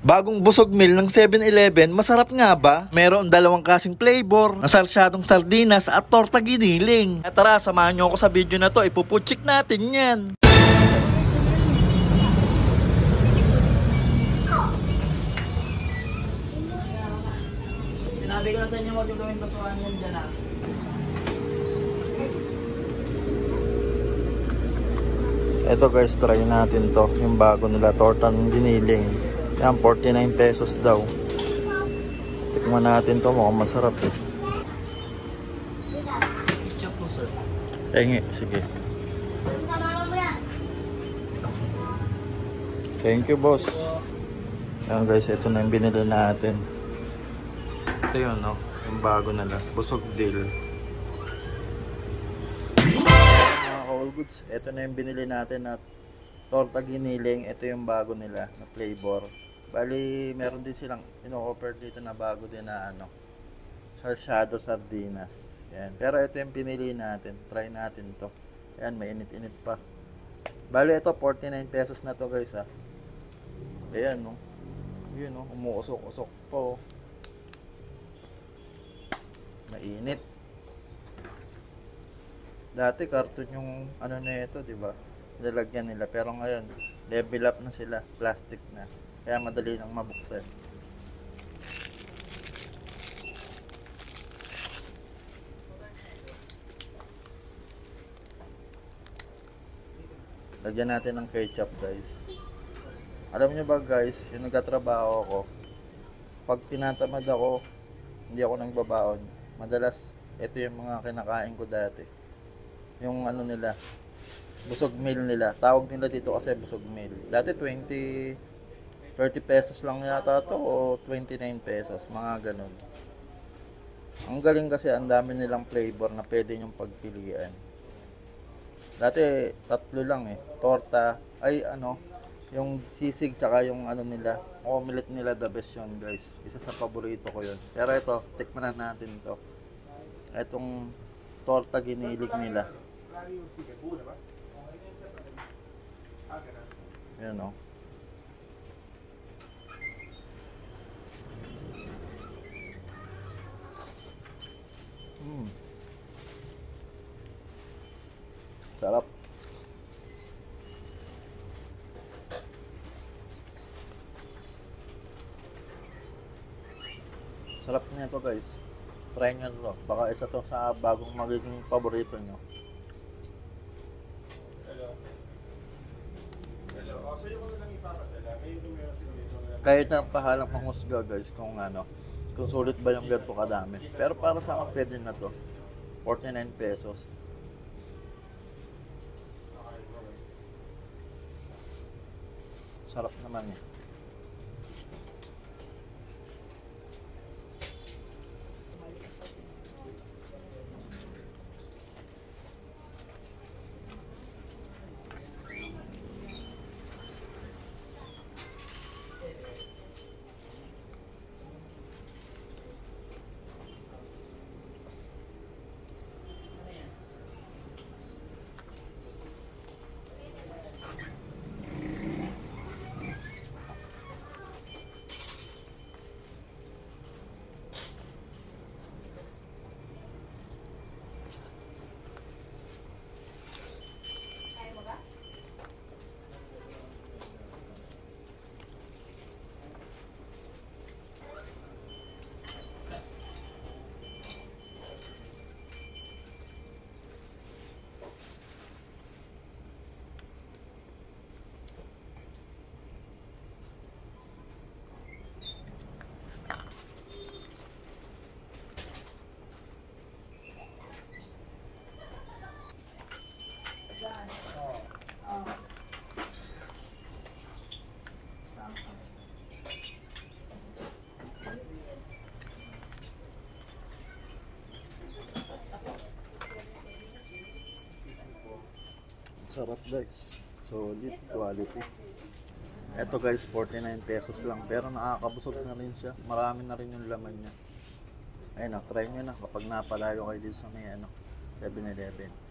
Bagong busog meal ng 7-Eleven, masarap nga ba? Meron dalawang kasing flavor, na sarsyadong sardinas at torta giniling. At tara, samahan nyo ako sa video na to, ipuputsik natin yan. Sinabi ko na sa inyo, huwag yung gawin pasukan yan dyan ha. Eto guys, try natin to, yung bago nila, tortang giniling. Yan, 49 pesos daw. Tikman natin to, mukhang masarap eh. Ketchup po sir. Sige. Thank you boss. Yan guys, ito na yung binili natin. Ito yun no, yung bago nila, busog deal. Mga all goods, ito na yung binili natin na torta giniling. Ito yung bago nila na flavor. Bali, meron din silang ino-offer dito na bago din na ano, sarsyado sardinas. Yan. Pero ito yung pinili natin. Try natin to. Yan, may init-init pa. Bali, ito 49 pesos na to guys ha. Ayan no. Yun no, umuusok-usok po. Mainit. Dati karton yung ano na ito, di ba? Lalagyan nila, pero ngayon level up na sila, plastic na. Kaya madali nang mabuksan. Lagyan natin ng ketchup guys. Alam nyo ba guys, yung nagtatrabaho ako, pag tinatamad ako, hindi ako nagbabaon. Madalas, ito yung mga kinakain ko dati. Yung ano nila, busog meal nila. Tawag nila dito kasi busog meal. Dati 30 pesos lang yata to o 29 pesos. Mga ganun. Ang galing kasi ang dami nilang flavor na pwede nyong pagpilian. Dati tatlo lang eh. Torta, ay ano, yung sisig tsaka yung ano nila, omelette nila, the best yun guys. Isa sa paborito ko yun. Pero ito, tikman na natin to. Itong torta ginilig nila. Yan o. Sarap. Sarap niya to guys. Try nyo to. Baka isa to sa bagong magiging paborito nyo. Kahit na pahalang manghusga guys kung ano, kung sulit ba yung ganito kadami. Pero para sa akin pwede na to. 49 pesos. Sarap naman eh. Sarap guys. Solid quality. Ito guys, 49 pesos lang. Pero nakakabusog na rin siya. Marami na rin yung laman niya. Ayun, try nyo na kapag napalayo kayo dito sa may 7-Eleven.